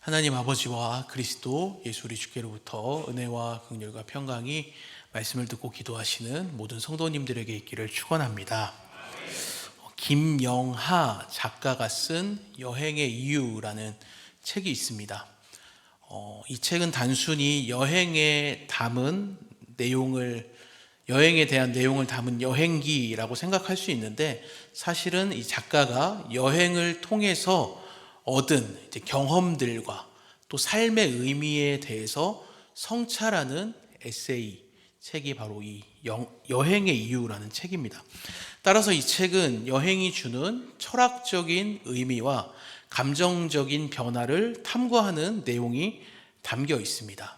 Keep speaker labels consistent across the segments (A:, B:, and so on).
A: 하나님 아버지와 그리스도 예수 우리 주께로부터 은혜와 긍휼과 평강이 말씀을 듣고 기도하시는 모든 성도님들에게 있기를 축원합니다. 김영하 작가가 쓴 여행의 이유라는 책이 있습니다. 이 책은 단순히 여행에 대한 내용을 담은 여행기라고 생각할 수 있는데, 사실은 이 작가가 여행을 통해서 얻은 경험들과 또 삶의 의미에 대해서 성찰하는 에세이 책이 바로 이 여행의 이유라는 책입니다. 따라서 이 책은 여행이 주는 철학적인 의미와 감정적인 변화를 탐구하는 내용이 담겨 있습니다.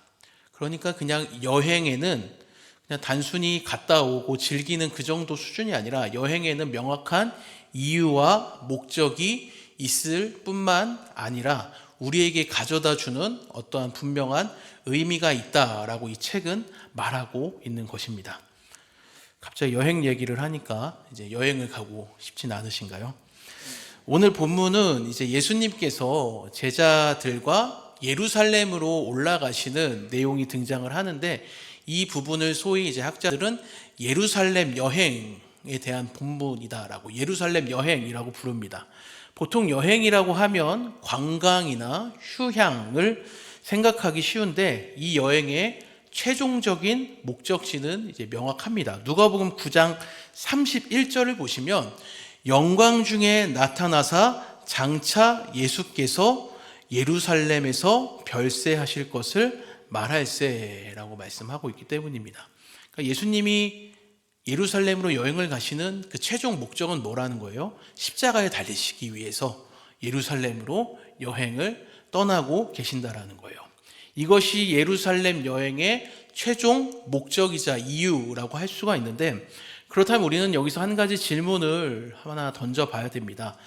A: 그러니까 그냥 여행에는 그냥 단순히 갔다 오고 즐기는 그 정도 수준이 아니라, 여행에는 명확한 이유와 목적이 있을 뿐만 아니라 우리에게 가져다 주는 어떠한 분명한 의미가 있다라고 이 책은 말하고 있는 것입니다. 갑자기 여행 얘기를 하니까 이제 여행을 가고 싶진 않으신가요? 오늘 본문은 이제 예수님께서 제자들과 예루살렘으로 올라가시는 내용이 등장을 하는데, 이 부분을 소위 이제 학자들은 예루살렘 여행에 대한 본문이다라고, 예루살렘 여행이라고 부릅니다. 보통 여행이라고 하면 관광이나 휴양을 생각하기 쉬운데, 이 여행의 최종적인 목적지는 이제 명확합니다. 누가복음 9장 31절을 보시면, 영광 중에 나타나사 장차 예수께서 예루살렘에서 별세하실 것을 말할세라고 말씀하고 있기 때문입니다. 그러니까 예수님이 예루살렘으로 여행을 가시는 그 최종 목적은 뭐라는 거예요? 십자가에 달리시기 위해서 예루살렘으로 여행을 떠나고 계신다라는 거예요. 이것이 예루살렘 여행의 최종 목적이자 이유라고 할 수가 있는데, 그렇다면 우리는 여기서 한 가지 질문을 하나 던져봐야 됩니다.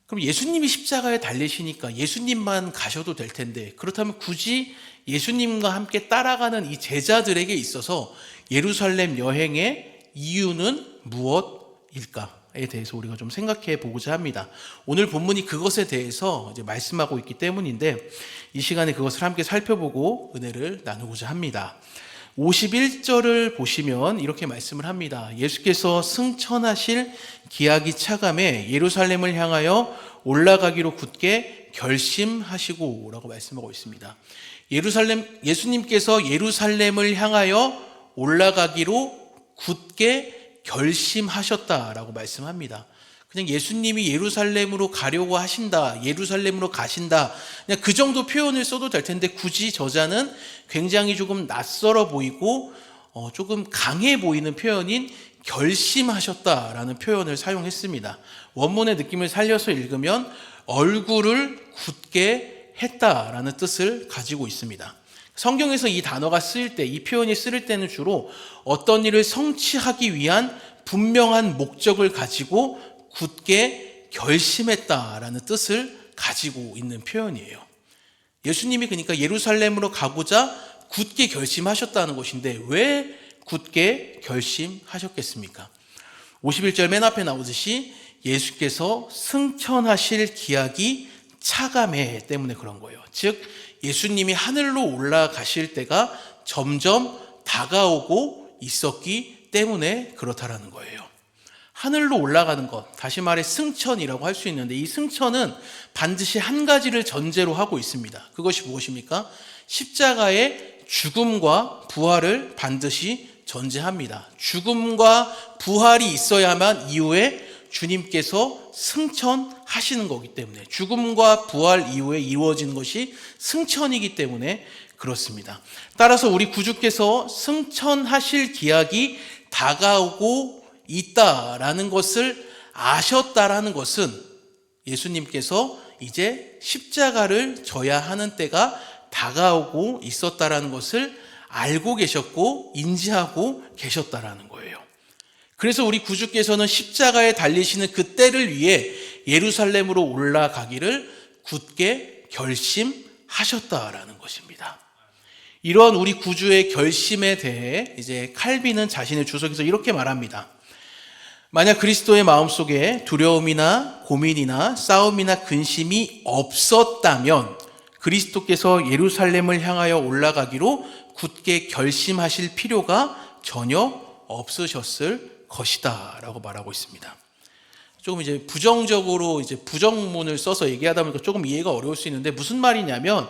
A: 그럼 예수님이 십자가에 달리시니까 예수님만 가셔도 될 텐데, 그렇다면 굳이 예수님과 함께 따라가는 이 제자들에게 있어서 예루살렘 여행의 이유는 무엇일까에 대해서 우리가 좀 생각해 보고자 합니다. 오늘 본문이 그것에 대해서 이제 말씀하고 있기 때문인데, 이 시간에 그것을 함께 살펴보고 은혜를 나누고자 합니다. 51절을 보시면 이렇게 말씀을 합니다. 예수께서 승천하실 기약이 차감해 예루살렘을 향하여 올라가기로 굳게 결심하시고 라고 말씀하고 있습니다. 예수님께서 예루살렘을 향하여 올라가기로 굳게 결심하셨다라고 말씀합니다. 그냥 예수님이 예루살렘으로 가려고 하신다, 예루살렘으로 가신다, 그냥 그 정도 표현을 써도 될 텐데, 굳이 저자는 굉장히 조금 낯설어 보이고 조금 강해 보이는 표현인 결심하셨다라는 표현을 사용했습니다. 원문의 느낌을 살려서 읽으면 얼굴을 굳게 했다라는 뜻을 가지고 있습니다. 성경에서 이 단어가 쓰일 때, 이 표현이 쓰일 때는 주로 어떤 일을 성취하기 위한 분명한 목적을 가지고 굳게 결심했다라는 뜻을 가지고 있는 표현이에요. 예수님이 그러니까 예루살렘으로 가고자 굳게 결심하셨다는 것인데, 왜 굳게 결심하셨겠습니까? 51절 맨 앞에 나오듯이 예수께서 승천하실 기약이 차감해 때문에 그런 거예요. 즉 예수님이 하늘로 올라가실 때가 점점 다가오고 있었기 때문에 그렇다라는 거예요. 하늘로 올라가는 것, 다시 말해 승천이라고 할 수 있는데, 이 승천은 반드시 한 가지를 전제로 하고 있습니다. 그것이 무엇입니까? 십자가의 죽음과 부활을 반드시 전제합니다. 죽음과 부활이 있어야만 이후에 주님께서 승천하시는 거기 때문에, 죽음과 부활 이후에 이루어지는 것이 승천이기 때문에 그렇습니다. 따라서 우리 구주께서 승천하실 기약이 다가오고 있다라는 것을 아셨다라는 것은, 예수님께서 이제 십자가를 져야 하는 때가 다가오고 있었다라는 것을 알고 계셨고 인지하고 계셨다라는 거예요. 그래서 우리 구주께서는 십자가에 달리시는 그 때를 위해 예루살렘으로 올라가기를 굳게 결심하셨다라는 것입니다. 이러한 우리 구주의 결심에 대해 이제 칼빈은 자신의 주석에서 이렇게 말합니다. 만약 그리스도의 마음속에 두려움이나 고민이나 싸움이나 근심이 없었다면 그리스도께서 예루살렘을 향하여 올라가기로 굳게 결심하실 필요가 전혀 없으셨을 것이다 라고 말하고 있습니다. 조금 이제 부정적으로 이제 부정문을 써서 얘기하다 보니까 조금 이해가 어려울 수 있는데, 무슨 말이냐면,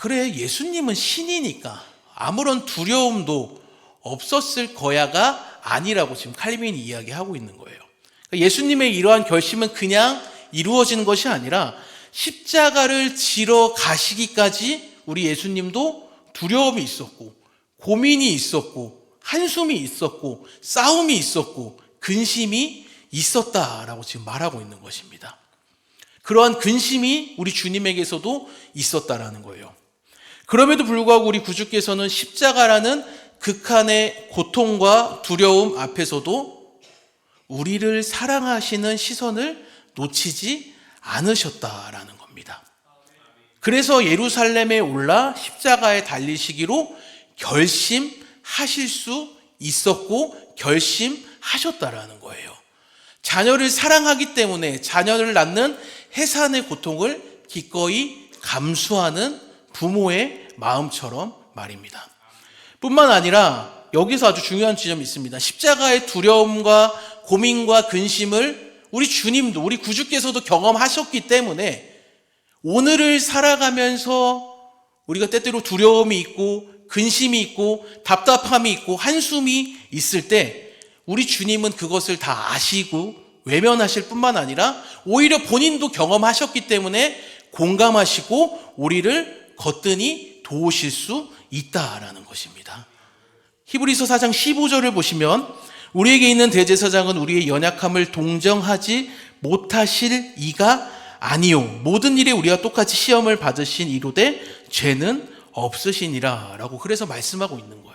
A: 그래, 예수님은 신이니까 아무런 두려움도 없었을 거야가 아니라고 지금 칼빈이 이야기하고 있는 거예요. 그러니까 예수님의 이러한 결심은 그냥 이루어진 것이 아니라 십자가를 지러 가시기까지 우리 예수님도 두려움이 있었고, 고민이 있었고, 한숨이 있었고, 싸움이 있었고, 근심이 있었다라고 지금 말하고 있는 것입니다. 그러한 근심이 우리 주님에게서도 있었다라는 거예요. 그럼에도 불구하고 우리 구주께서는 십자가라는 극한의 고통과 두려움 앞에서도 우리를 사랑하시는 시선을 놓치지 않으셨다라는 겁니다. 그래서 예루살렘에 올라 십자가에 달리시기로 결심하실 수 있었고 결심하셨다라는 거예요. 자녀를 사랑하기 때문에 자녀를 낳는 해산의 고통을 기꺼이 감수하는 부모의 마음처럼 말입니다. 뿐만 아니라 여기서 아주 중요한 지점이 있습니다. 십자가의 두려움과 고민과 근심을 우리 주님도, 우리 구주께서도 경험하셨기 때문에 오늘을 살아가면서 우리가 때때로 두려움이 있고 근심이 있고 답답함이 있고 한숨이 있을 때 우리 주님은 그것을 다 아시고 외면하실 뿐만 아니라 오히려 본인도 경험하셨기 때문에 공감하시고 우리를 거뜬히 도우실 수 있다라는 것입니다. 히브리서 4장 15절을 보시면 우리에게 있는 대제사장은 우리의 연약함을 동정하지 못하실 이가 아니요 모든 일에 우리와 똑같이 시험을 받으신 이로되 죄는 없으시니라 라고 그래서 말씀하고 있는 거예요.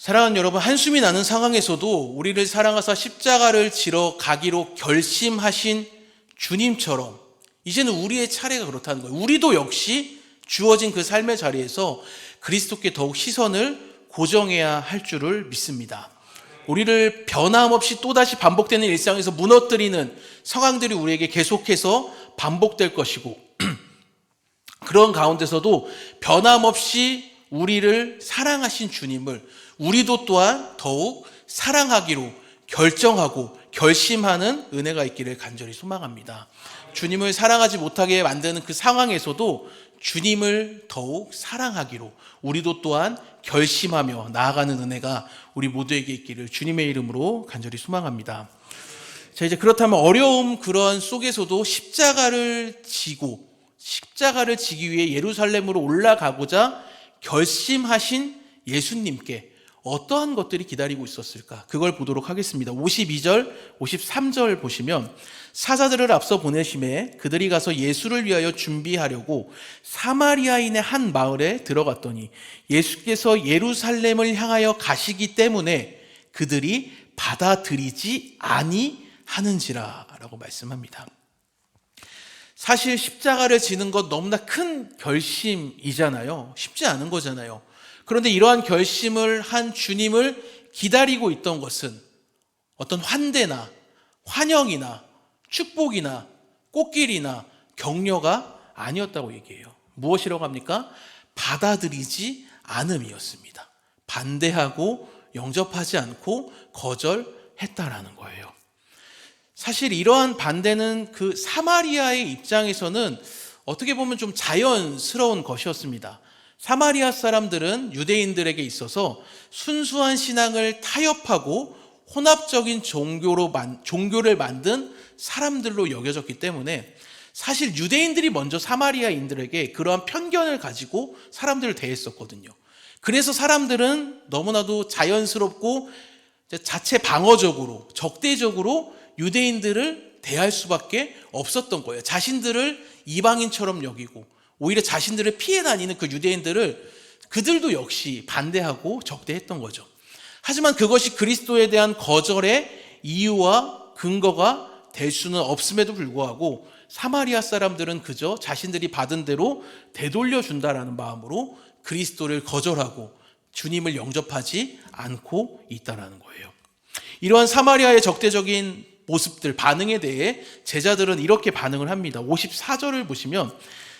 A: 사랑하는 여러분, 한숨이 나는 상황에서도 우리를 사랑하사 십자가를 지러 가기로 결심하신 주님처럼 이제는 우리의 차례가 그렇다는 거예요. 우리도 역시 주어진 그 삶의 자리에서 그리스도께 더욱 시선을 고정해야 할 줄을 믿습니다. 우리를 변함없이 또다시 반복되는 일상에서 무너뜨리는 상황들이 우리에게 계속해서 반복될 것이고 그런 가운데서도 변함없이 우리를 사랑하신 주님을 우리도 또한 더욱 사랑하기로 결정하고 결심하는 은혜가 있기를 간절히 소망합니다. 주님을 사랑하지 못하게 만드는 그 상황에서도 주님을 더욱 사랑하기로 우리도 또한 결심하며 나아가는 은혜가 우리 모두에게 있기를 주님의 이름으로 간절히 소망합니다. 자, 이제 그렇다면 어려움 그런 속에서도 십자가를 지기 위해 예루살렘으로 올라가고자 결심하신 예수님께 어떠한 것들이 기다리고 있었을까? 그걸 보도록 하겠습니다. 52절, 53절 보시면 사자들을 앞서 보내심에 그들이 가서 예수를 위하여 준비하려고 사마리아인의 한 마을에 들어갔더니 예수께서 예루살렘을 향하여 가시기 때문에 그들이 받아들이지 아니하는지라 라고 말씀합니다. 사실 십자가를 지는 것 너무나 큰 결심이잖아요. 쉽지 않은 거잖아요. 그런데 이러한 결심을 한 주님을 기다리고 있던 것은 어떤 환대나 환영이나 축복이나 꽃길이나 격려가 아니었다고 얘기해요. 무엇이라고 합니까? 받아들이지 않음이었습니다. 반대하고 영접하지 않고 거절했다라는 거예요. 사실 이러한 반대는 그 사마리아의 입장에서는 어떻게 보면 좀 자연스러운 것이었습니다. 사마리아 사람들은 유대인들에게 있어서 순수한 신앙을 타협하고 혼합적인 종교를 만든 사람들로 여겨졌기 때문에 사실 유대인들이 먼저 사마리아인들에게 그러한 편견을 가지고 사람들을 대했었거든요. 그래서 사람들은 너무나도 자연스럽고 자체 방어적으로 적대적으로 유대인들을 대할 수밖에 없었던 거예요. 자신들을 이방인처럼 여기고 오히려 자신들을 피해 다니는 그 유대인들을 그들도 역시 반대하고 적대했던 거죠. 하지만 그것이 그리스도에 대한 거절의 이유와 근거가 될 수는 없음에도 불구하고 사마리아 사람들은 그저 자신들이 받은 대로 되돌려 준다라는 마음으로 그리스도를 거절하고 주님을 영접하지 않고 있다는 거예요. 이러한 사마리아의 적대적인 모습들, 반응에 대해 제자들은 이렇게 반응을 합니다. 54절을 보시면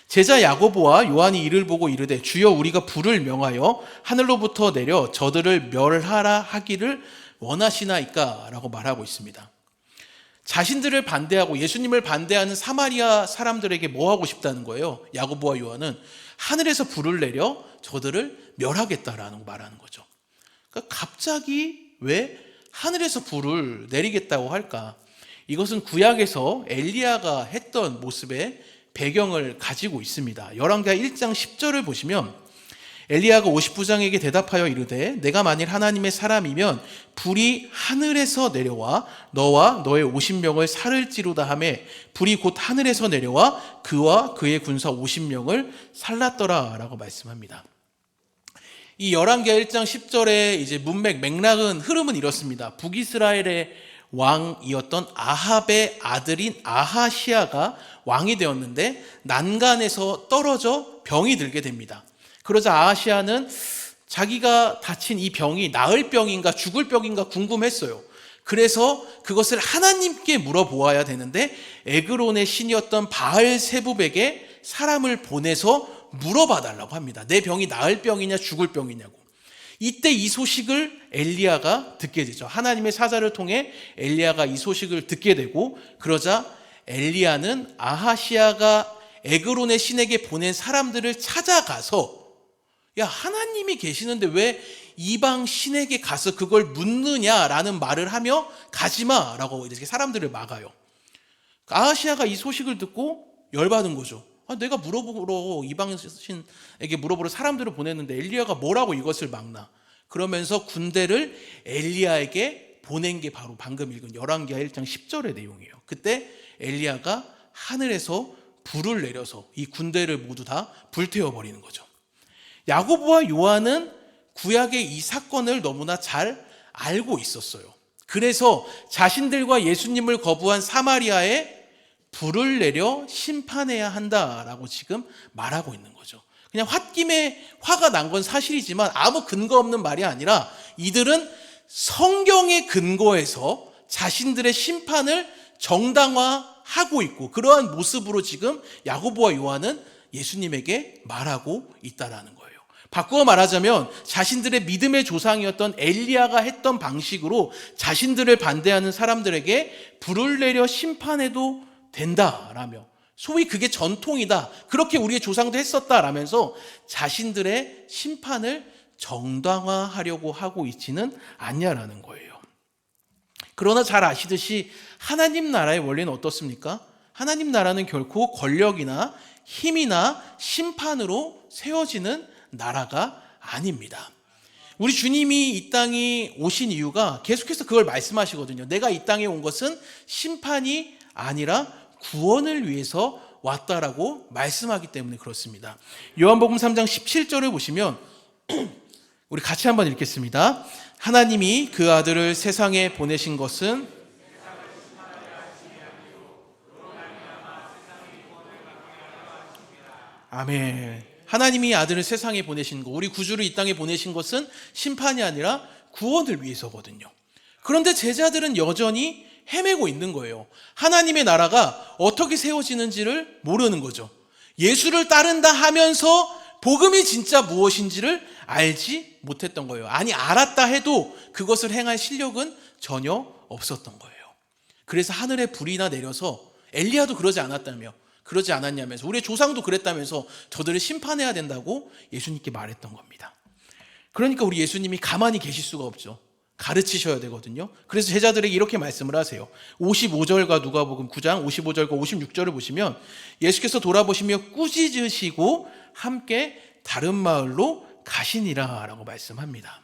A: 제자 야고보와 요한이 이를 보고 이르되 주여 우리가 불을 명하여 하늘로부터 내려 저들을 멸하라 하기를 원하시나이까? 라고 말하고 있습니다. 자신들을 반대하고 예수님을 반대하는 사마리아 사람들에게 뭐 하고 싶다는 거예요? 야고보와 요한은 하늘에서 불을 내려 저들을 멸하겠다라는 말하는 거죠. 그러니까 갑자기 왜 하늘에서 불을 내리겠다고 할까? 이것은 구약에서 엘리야가 했던 모습의 배경을 가지고 있습니다. 열왕기하 1장 10절을 보시면 엘리야가 50부장에게 대답하여 이르되 내가 만일 하나님의 사람이면 불이 하늘에서 내려와 너와 너의 50명을 살을지로다 하며 불이 곧 하늘에서 내려와 그와 그의 군사 50명을 살랐더라 라고 말씀합니다. 이 열왕기하 1장 10절의 이제 맥락은 흐름은 이렇습니다. 북이스라엘의 왕이었던 아합의 아들인 아하시아가 왕이 되었는데 난간에서 떨어져 병이 들게 됩니다. 그러자 아하시아는 자기가 다친 이 병이 나을 병인가 죽을 병인가 궁금했어요. 그래서 그것을 하나님께 물어보아야 되는데 에그론의 신이었던 바알세붑에게 사람을 보내서 물어봐 달라고 합니다. 내 병이 나을 병이냐 죽을 병이냐고. 이때 이 소식을 엘리야가 듣게 되죠. 하나님의 사자를 통해 엘리야가 이 소식을 듣게 되고 그러자 엘리야는 아하시아가 에그론의 신에게 보낸 사람들을 찾아가서 야 하나님이 계시는데 왜 이방 신에게 가서 그걸 묻느냐라는 말을 하며 가지마라고 이렇게 사람들을 막아요. 아하시아가 이 소식을 듣고 열받은 거죠. 내가 물어보러 이방 신에게 물어보러 사람들을 보냈는데 엘리야가 뭐라고 이것을 막나. 그러면서 군대를 엘리야에게 보낸 게 바로 방금 읽은 열왕기하 1장 10절의 내용이에요. 그때 엘리야가 하늘에서 불을 내려서 이 군대를 모두 다 불태워버리는 거죠. 야고보와 요한은 구약의 이 사건을 너무나 잘 알고 있었어요. 그래서 자신들과 예수님을 거부한 사마리아에 불을 내려 심판해야 한다라고 지금 말하고 있는 거죠. 그냥 홧김에 화가 난 건 사실이지만 아무 근거 없는 말이 아니라 이들은 성경의 근거에서 자신들의 심판을 정당화하고 있고 그러한 모습으로 지금 야고보와 요한은 예수님에게 말하고 있다라는 거예요. 바꾸어 말하자면 자신들의 믿음의 조상이었던 엘리야가 했던 방식으로 자신들을 반대하는 사람들에게 불을 내려 심판해도 된다라며 소위 그게 전통이다. 그렇게 우리의 조상도 했었다라면서 자신들의 심판을 정당화하려고 하고 있지는 않냐라는 거예요. 그러나 잘 아시듯이 하나님 나라의 원리는 어떻습니까? 하나님 나라는 결코 권력이나 힘이나 심판으로 세워지는 나라가 아닙니다. 우리 주님이 이 땅에 오신 이유가 계속해서 그걸 말씀하시거든요. 내가 이 땅에 온 것은 심판이 아니라 구원을 위해서 왔다라고 말씀하기 때문에 그렇습니다. 요한복음 3장 17절을 보시면 우리 같이 한번 읽겠습니다. 하나님이 그 아들을 세상에 보내신 것은 아멘. 하나님이 아들을 세상에 보내신 것, 우리 구주를 이 땅에 보내신 것은 심판이 아니라 구원을 위해서거든요. 그런데 제자들은 여전히 헤매고 있는 거예요. 하나님의 나라가 어떻게 세워지는지를 모르는 거죠. 예수를 따른다 하면서 복음이 진짜 무엇인지를 알지 못했던 거예요. 아니 알았다 해도 그것을 행할 실력은 전혀 없었던 거예요. 그래서 하늘에 불이나 내려서 엘리야도 그러지 않았냐면서 우리의 조상도 그랬다면서 저들을 심판해야 된다고 예수님께 말했던 겁니다. 그러니까 우리 예수님이 가만히 계실 수가 없죠. 가르치셔야 되거든요. 그래서 제자들에게 이렇게 말씀을 하세요. 55절과 누가복음 9장 55절과 56절을 보시면 예수께서 돌아보시며 꾸짖으시고 함께 다른 마을로 가시니라 라고 말씀합니다.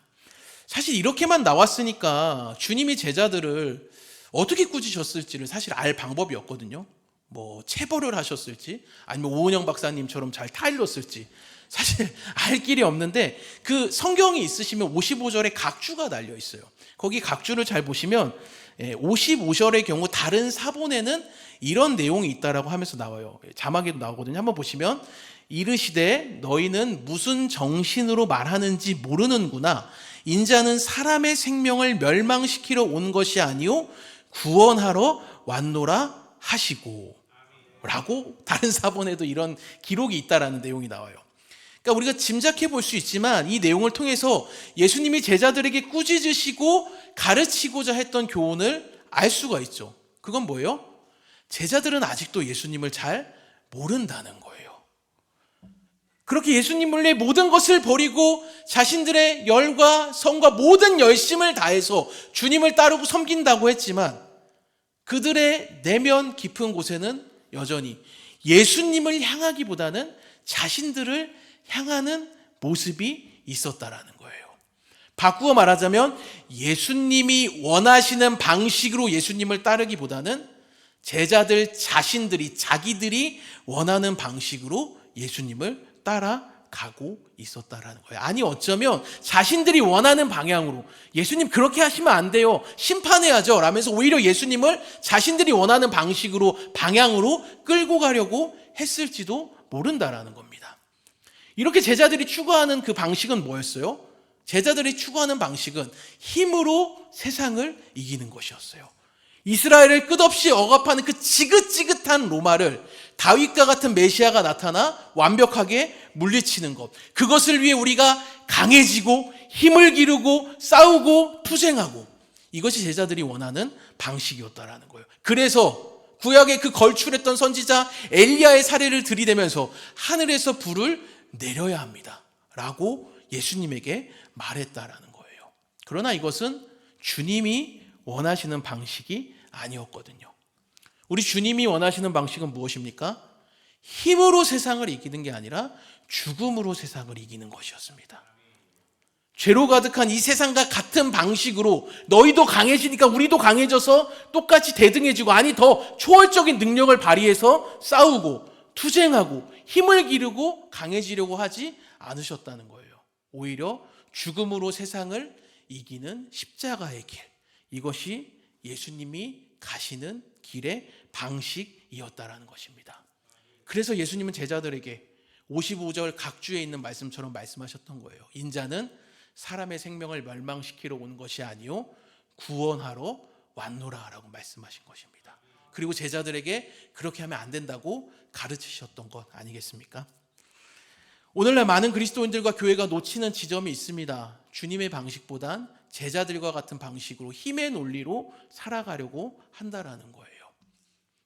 A: 사실 이렇게만 나왔으니까 주님이 제자들을 어떻게 꾸짖으셨을지를 사실 알 방법이 없거든요. 뭐 체벌을 하셨을지 아니면 오은영 박사님처럼 잘 타일렀을지 사실 알 길이 없는데 그 성경이 있으시면 55절에 각주가 달려 있어요. 거기 각주를 잘 보시면 55절의 경우 다른 사본에는 이런 내용이 있다라고 하면서 나와요. 자막에도 나오거든요. 한번 보시면 이르시되 너희는 무슨 정신으로 말하는지 모르는구나. 인자는 사람의 생명을 멸망시키러 온 것이 아니요 구원하러 왔노라 하시고 라고 다른 사본에도 이런 기록이 있다라는 내용이 나와요. 그러니까 우리가 짐작해 볼 수 있지만 이 내용을 통해서 예수님이 제자들에게 꾸짖으시고 가르치고자 했던 교훈을 알 수가 있죠. 그건 뭐예요? 제자들은 아직도 예수님을 잘 모른다는 거예요. 그렇게 예수님 몰래 모든 것을 버리고 자신들의 열과 성과 모든 열심을 다해서 주님을 따르고 섬긴다고 했지만 그들의 내면 깊은 곳에는 여전히 예수님을 향하기보다는 자신들을 향하는 모습이 있었다라는 거예요. 바꾸어 말하자면 예수님이 원하시는 방식으로 예수님을 따르기보다는 제자들 자신들이 자기들이 원하는 방식으로 예수님을 따라가고 있었다라는 거예요. 아니 어쩌면 자신들이 원하는 방향으로 예수님 그렇게 하시면 안 돼요. 심판해야죠. 라면서 오히려 예수님을 자신들이 원하는 방식으로 방향으로 끌고 가려고 했을지도 모른다라는 겁니다. 이렇게 제자들이 추구하는 그 방식은 뭐였어요? 제자들이 추구하는 방식은 힘으로 세상을 이기는 것이었어요. 이스라엘을 끝없이 억압하는 그 지긋지긋한 로마를 다윗과 같은 메시아가 나타나 완벽하게 물리치는 것, 그것을 위해 우리가 강해지고 힘을 기르고 싸우고 투쟁하고, 이것이 제자들이 원하는 방식이었다라는 거예요. 그래서 구약에 그 걸출했던 선지자 엘리야의 사례를 들이대면서 하늘에서 불을 내려야 합니다 라고 예수님에게 말했다라는 거예요. 그러나 이것은 주님이 원하시는 방식이 아니었거든요. 우리 주님이 원하시는 방식은 무엇입니까? 힘으로 세상을 이기는 게 아니라 죽음으로 세상을 이기는 것이었습니다. 죄로 가득한 이 세상과 같은 방식으로 너희도 강해지니까 우리도 강해져서 똑같이 대등해지고, 아니 더 초월적인 능력을 발휘해서 싸우고 투쟁하고 힘을 기르고 강해지려고 하지 않으셨다는 거예요. 오히려 죽음으로 세상을 이기는 십자가의 길, 이것이 예수님이 가시는 길의 방식이었다라는 것입니다. 그래서 예수님은 제자들에게 55절 각주에 있는 말씀처럼 말씀하셨던 거예요. 인자는 사람의 생명을 멸망시키러 온 것이 아니요 구원하러 왔노라 라고 말씀하신 것입니다. 그리고 제자들에게 그렇게 하면 안 된다고 가르치셨던 것 아니겠습니까? 오늘날 많은 그리스도인들과 교회가 놓치는 지점이 있습니다. 주님의 방식보단 제자들과 같은 방식으로 힘의 논리로 살아가려고 한다라는 거예요.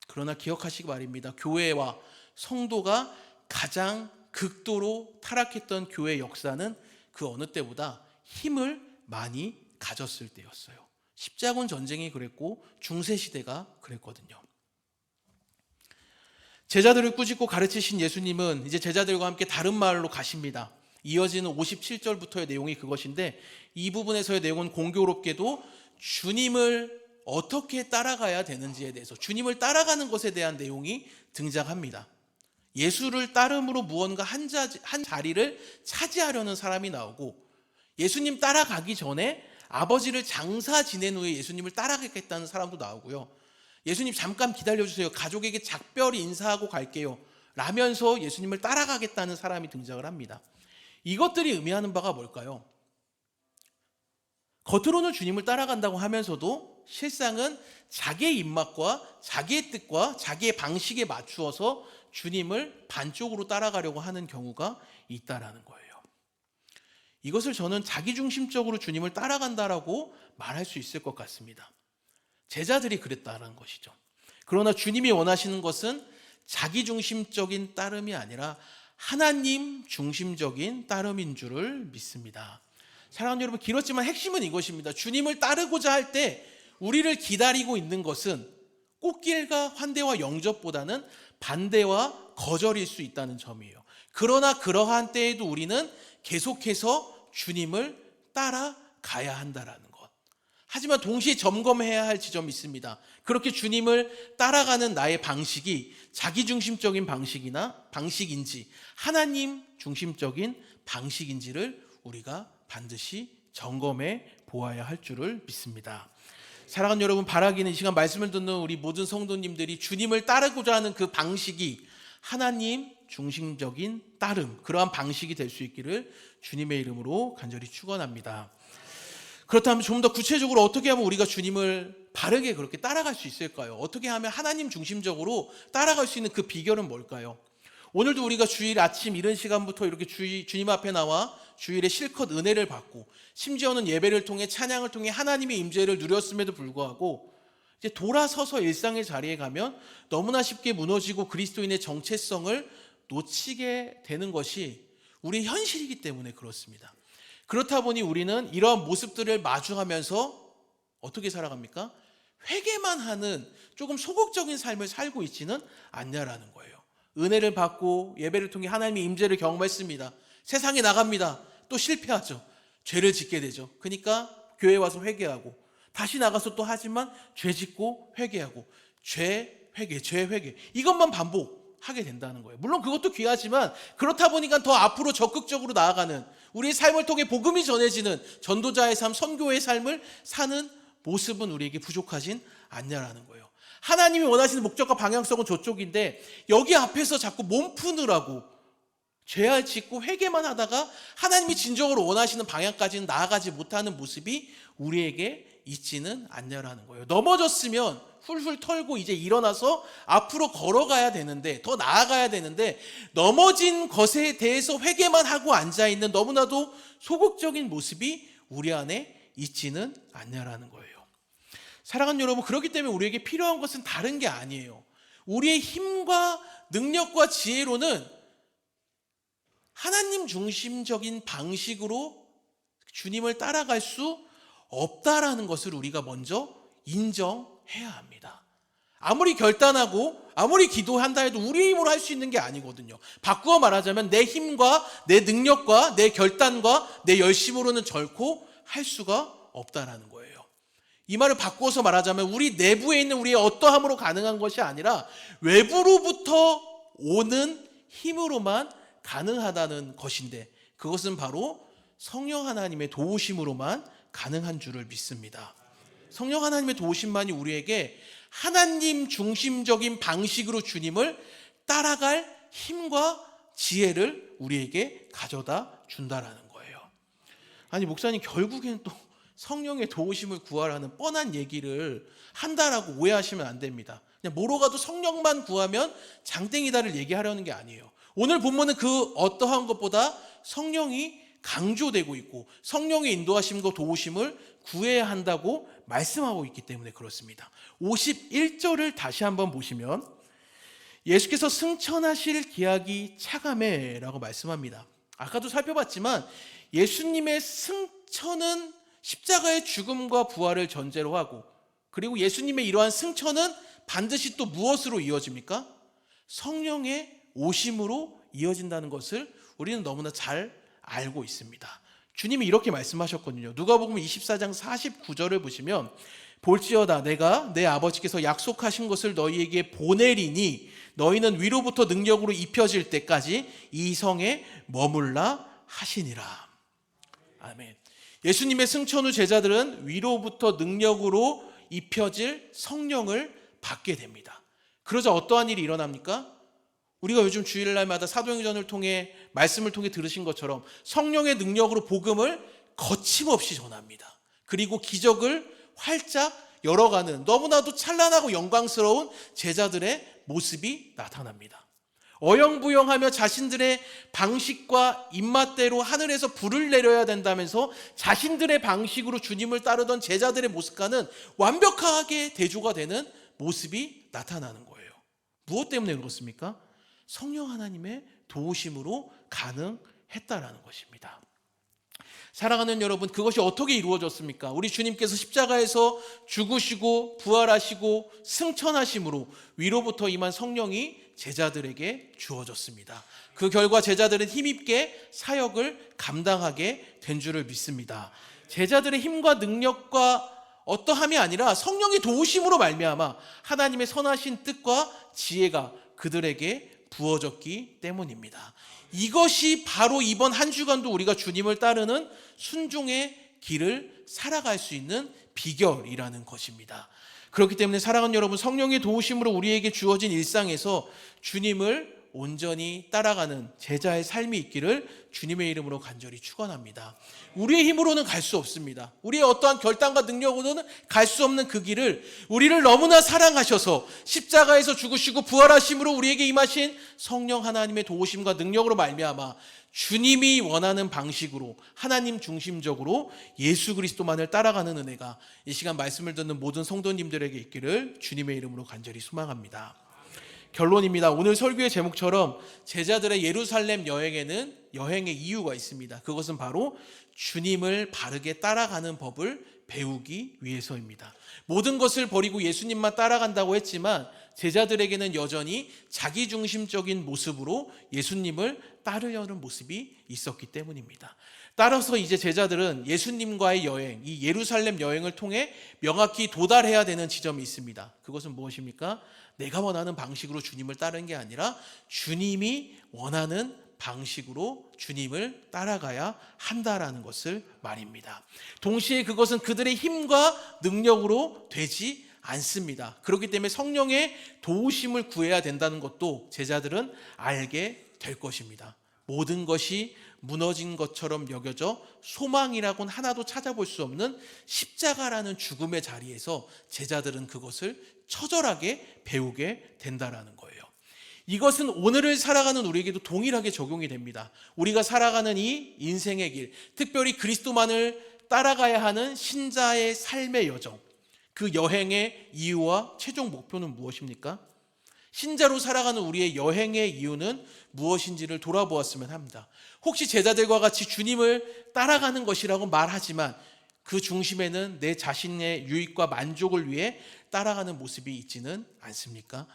A: 그러나 기억하시기 바랍니다. 교회와 성도가 가장 극도로 타락했던 교회 역사는 그 어느 때보다 힘을 많이 가졌을 때였어요. 십자군 전쟁이 그랬고 중세시대가 그랬거든요. 제자들을 꾸짖고 가르치신 예수님은 이제 제자들과 함께 다른 마을로 가십니다. 이어지는 57절부터의 내용이 그것인데, 이 부분에서의 내용은 공교롭게도 주님을 어떻게 따라가야 되는지에 대해서, 주님을 따라가는 것에 대한 내용이 등장합니다. 예수를 따름으로 무언가 한 자리를 차지하려는 사람이 나오고, 예수님 따라가기 전에 아버지를 장사 지낸 후에 예수님을 따라가겠다는 사람도 나오고요. 예수님 잠깐 기다려주세요, 가족에게 작별 인사하고 갈게요 라면서 예수님을 따라가겠다는 사람이 등장을 합니다. 이것들이 의미하는 바가 뭘까요? 겉으로는 주님을 따라간다고 하면서도 실상은 자기의 입맛과 자기의 뜻과 자기의 방식에 맞추어서 주님을 반쪽으로 따라가려고 하는 경우가 있다라는 거예요. 이것을 저는 자기중심적으로 주님을 따라간다라고 말할 수 있을 것 같습니다. 제자들이 그랬다는 것이죠. 그러나 주님이 원하시는 것은 자기중심적인 따름이 아니라 하나님 중심적인 따름인 줄을 믿습니다. 사랑하는 여러분, 길었지만 핵심은 이것입니다. 주님을 따르고자 할 때 우리를 기다리고 있는 것은 꽃길과 환대와 영접보다는 반대와 거절일 수 있다는 점이에요. 그러나 그러한 때에도 우리는 계속해서 주님을 따라가야 한다라는 것. 하지만 동시에 점검해야 할 지점이 있습니다. 그렇게 주님을 따라가는 나의 방식이 자기중심적인 방식인지 하나님 중심적인 방식인지를 우리가 반드시 점검해 보아야 할 줄을 믿습니다. 사랑하는 여러분, 바라기는 이 시간 말씀을 듣는 우리 모든 성도님들이 주님을 따르고자 하는 그 방식이 하나님 중심적인 따름, 그러한 방식이 될 수 있기를 주님의 이름으로 간절히 축원합니다. 그렇다면 좀 더 구체적으로 어떻게 하면 우리가 주님을 바르게 그렇게 따라갈 수 있을까요? 어떻게 하면 하나님 중심적으로 따라갈 수 있는 그 비결은 뭘까요? 오늘도 우리가 주일 아침 이른 시간부터 이렇게 주님 앞에 나와 주일에 실컷 은혜를 받고, 심지어는 예배를 통해 찬양을 통해 하나님의 임재를 누렸음에도 불구하고 이제 돌아서서 일상의 자리에 가면 너무나 쉽게 무너지고 그리스도인의 정체성을 놓치게 되는 것이 우리의 현실이기 때문에 그렇습니다. 그렇다 보니 우리는 이러한 모습들을 마주하면서 어떻게 살아갑니까? 회개만 하는 조금 소극적인 삶을 살고 있지는 않냐라는 거예요. 은혜를 받고 예배를 통해 하나님의 임재를 경험했습니다. 세상에 나갑니다. 또 실패하죠. 죄를 짓게 되죠. 그러니까 교회에 와서 회개하고, 다시 나가서 또 하지만 죄 짓고 회개하고, 죄 회개 이것만 반복하게 된다는 거예요. 물론 그것도 귀하지만 그렇다 보니까 더 앞으로 적극적으로 나아가는, 우리의 삶을 통해 복음이 전해지는 전도자의 삶, 선교의 삶을 사는 모습은 우리에게 부족하진 않냐라는 거예요. 하나님이 원하시는 목적과 방향성은 저쪽인데 여기 앞에서 자꾸 몸 푸느라고 죄를 짓고 회개만 하다가 하나님이 진정으로 원하시는 방향까지는 나아가지 못하는 모습이 우리에게 있지는 않냐라는 거예요. 넘어졌으면 훌훌 털고 이제 일어나서 앞으로 걸어가야 되는데, 더 나아가야 되는데, 넘어진 것에 대해서 회개만 하고 앉아있는 너무나도 소극적인 모습이 우리 안에 있지는 않냐라는 거예요. 사랑하는 여러분, 그렇기 때문에 우리에게 필요한 것은 다른 게 아니에요. 우리의 힘과 능력과 지혜로는 하나님 중심적인 방식으로 주님을 따라갈 수 없다라는 것을 우리가 먼저 인정해야 합니다. 아무리 결단하고 아무리 기도한다 해도 우리의 힘으로 할 수 있는 게 아니거든요. 바꾸어 말하자면 내 힘과 내 능력과 내 결단과 내 열심으로는 결코 할 수가 없다라는 거예요. 이 말을 바꾸어서 말하자면 우리 내부에 있는 우리의 어떠함으로 가능한 것이 아니라 외부로부터 오는 힘으로만 가능하다는 것인데, 그것은 바로 성령 하나님의 도우심으로만 가능한 줄을 믿습니다. 성령 하나님의 도우심만이 우리에게 하나님 중심적인 방식으로 주님을 따라갈 힘과 지혜를 우리에게 가져다 준다라는 거예요. 아니, 목사님 결국에는 또 성령의 도우심을 구하라는 뻔한 얘기를 한다라고 오해하시면 안 됩니다. 그냥 뭐로 가도 성령만 구하면 장땡이다를 얘기하려는 게 아니에요. 오늘 본문은 그 어떠한 것보다 성령이 강조되고 있고 성령의 인도하심과 도우심을 구해야 한다고 말씀하고 있기 때문에 그렇습니다. 51절을 다시 한번 보시면 예수께서 승천하실 기약이 차감해 라고 말씀합니다. 아까도 살펴봤지만 예수님의 승천은 십자가의 죽음과 부활을 전제로 하고, 그리고 예수님의 이러한 승천은 반드시 또 무엇으로 이어집니까? 성령의 오심으로 이어진다는 것을 우리는 너무나 잘 알고 있습니다. 주님이 이렇게 말씀하셨거든요. 누가복음 24장 49절을 보시면 볼지어다 내가 내 아버지께서 약속하신 것을 너희에게 보내리니 너희는 위로부터 능력으로 입혀질 때까지 이 성에 머물라 하시니라. 아멘. 예수님의 승천 후 제자들은 위로부터 능력으로 입혀질 성령을 받게 됩니다. 그러자 어떠한 일이 일어납니까? 우리가 요즘 주일날마다 사도행전을 통해 말씀을 통해 들으신 것처럼 성령의 능력으로 복음을 거침없이 전합니다. 그리고 기적을 활짝 열어가는 너무나도 찬란하고 영광스러운 제자들의 모습이 나타납니다. 어영부영하며 자신들의 방식과 입맛대로 하늘에서 불을 내려야 된다면서 자신들의 방식으로 주님을 따르던 제자들의 모습과는 완벽하게 대조가 되는 모습이 나타나는 거예요. 무엇 때문에 그렇습니까? 성령 하나님의 도우심으로 가능했다라는 것입니다. 사랑하는 여러분, 그것이 어떻게 이루어졌습니까? 우리 주님께서 십자가에서 죽으시고 부활하시고 승천하심으로 위로부터 임한 성령이 제자들에게 주어졌습니다. 그 결과 제자들은 힘있게 사역을 감당하게 된 줄을 믿습니다. 제자들의 힘과 능력과 어떠함이 아니라 성령의 도우심으로 말미암아 하나님의 선하신 뜻과 지혜가 그들에게 부어졌기 때문입니다. 이것이 바로 이번 한 주간도 우리가 주님을 따르는 순종의 길을 살아갈 수 있는 비결이라는 것입니다. 그렇기 때문에 사랑하는 여러분, 성령의 도우심으로 우리에게 주어진 일상에서 주님을 온전히 따라가는 제자의 삶이 있기를 주님의 이름으로 간절히 축원합니다. 우리의 힘으로는 갈 수 없습니다. 우리의 어떠한 결단과 능력으로는 갈 수 없는 그 길을 우리를 너무나 사랑하셔서 십자가에서 죽으시고 부활하심으로 우리에게 임하신 성령 하나님의 도우심과 능력으로 말미암아 주님이 원하는 방식으로 하나님 중심적으로 예수 그리스도만을 따라가는 은혜가 이 시간 말씀을 듣는 모든 성도님들에게 있기를 주님의 이름으로 간절히 소망합니다. 결론입니다. 오늘 설교의 제목처럼 제자들의 예루살렘 여행에는 여행의 이유가 있습니다. 그것은 바로 주님을 바르게 따라가는 법을 배우기 위해서입니다. 모든 것을 버리고 예수님만 따라간다고 했지만 제자들에게는 여전히 자기중심적인 모습으로 예수님을 따르려는 모습이 있었기 때문입니다. 따라서 이제 제자들은 예수님과의 여행, 이 예루살렘 여행을 통해 명확히 도달해야 되는 지점이 있습니다. 그것은 무엇입니까? 내가 원하는 방식으로 주님을 따르는 게 아니라 주님이 원하는 방식으로 주님을 따라가야 한다라는 것을 말입니다. 동시에 그것은 그들의 힘과 능력으로 되지 않습니다. 그렇기 때문에 성령의 도우심을 구해야 된다는 것도 제자들은 알게 될 것입니다. 모든 것이 무너진 것처럼 여겨져 소망이라고는 하나도 찾아볼 수 없는 십자가라는 죽음의 자리에서 제자들은 그것을 처절하게 배우게 된다라는 거예요. 이것은 오늘을 살아가는 우리에게도 동일하게 적용이 됩니다. 우리가 살아가는 이 인생의 길, 특별히 그리스도만을 따라가야 하는 신자의 삶의 여정, 그 여행의 이유와 최종 목표는 무엇입니까? 신자로 살아가는 우리의 여행의 이유는 무엇인지를 돌아보았으면 합니다. 혹시 제자들과 같이 주님을 따라가는 것이라고 말하지만 그 중심에는 내 자신의 유익과 만족을 위해 따라가는 모습이 있지는 않습니까?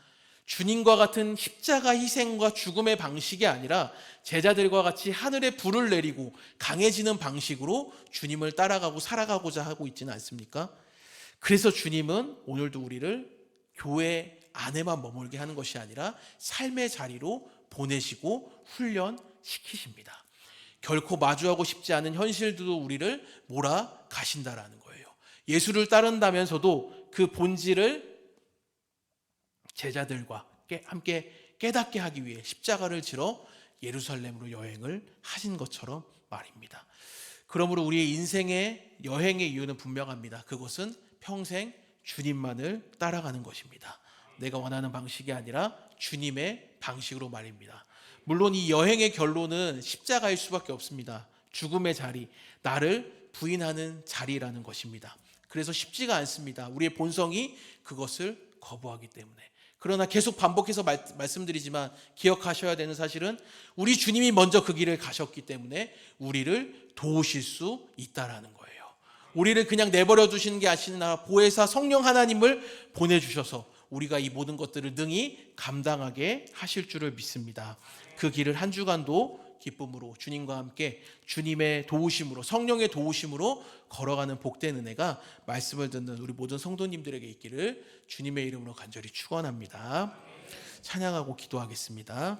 A: 주님과 같은 십자가 희생과 죽음의 방식이 아니라 제자들과 같이 하늘에 불을 내리고 강해지는 방식으로 주님을 따라가고 살아가고자 하고 있지는 않습니까? 그래서 주님은 오늘도 우리를 교회 안에만 머물게 하는 것이 아니라 삶의 자리로 보내시고 훈련시키십니다. 결코 마주하고 싶지 않은 현실들도 우리를 몰아가신다라는 거예요. 예수를 따른다면서도 그 본질을 제자들과 함께 깨닫게 하기 위해 십자가를 지러 예루살렘으로 여행을 하신 것처럼 말입니다. 그러므로 우리의 인생의 여행의 이유는 분명합니다. 그것은 평생 주님만을 따라가는 것입니다. 내가 원하는 방식이 아니라 주님의 방식으로 말입니다. 물론 이 여행의 결론은 십자가일 수밖에 없습니다. 죽음의 자리, 나를 부인하는 자리라는 것입니다. 그래서 쉽지가 않습니다. 우리의 본성이 그것을 거부하기 때문에. 그러나 계속 반복해서 말씀드리지만 기억하셔야 되는 사실은 우리 주님이 먼저 그 길을 가셨기 때문에 우리를 도우실 수 있다라는 거예요. 우리를 그냥 내버려 두시는 게 아니라 보혜사 성령 하나님을 보내주셔서 우리가 이 모든 것들을 능히 감당하게 하실 줄을 믿습니다. 그 길을 한 주간도 기쁨으로 주님과 함께 주님의 도우심으로 성령의 도우심으로 걸어가는 복된 은혜가 말씀을 듣는 우리 모든 성도님들에게 있기를 주님의 이름으로 간절히 축원합니다. 찬양하고 기도하겠습니다.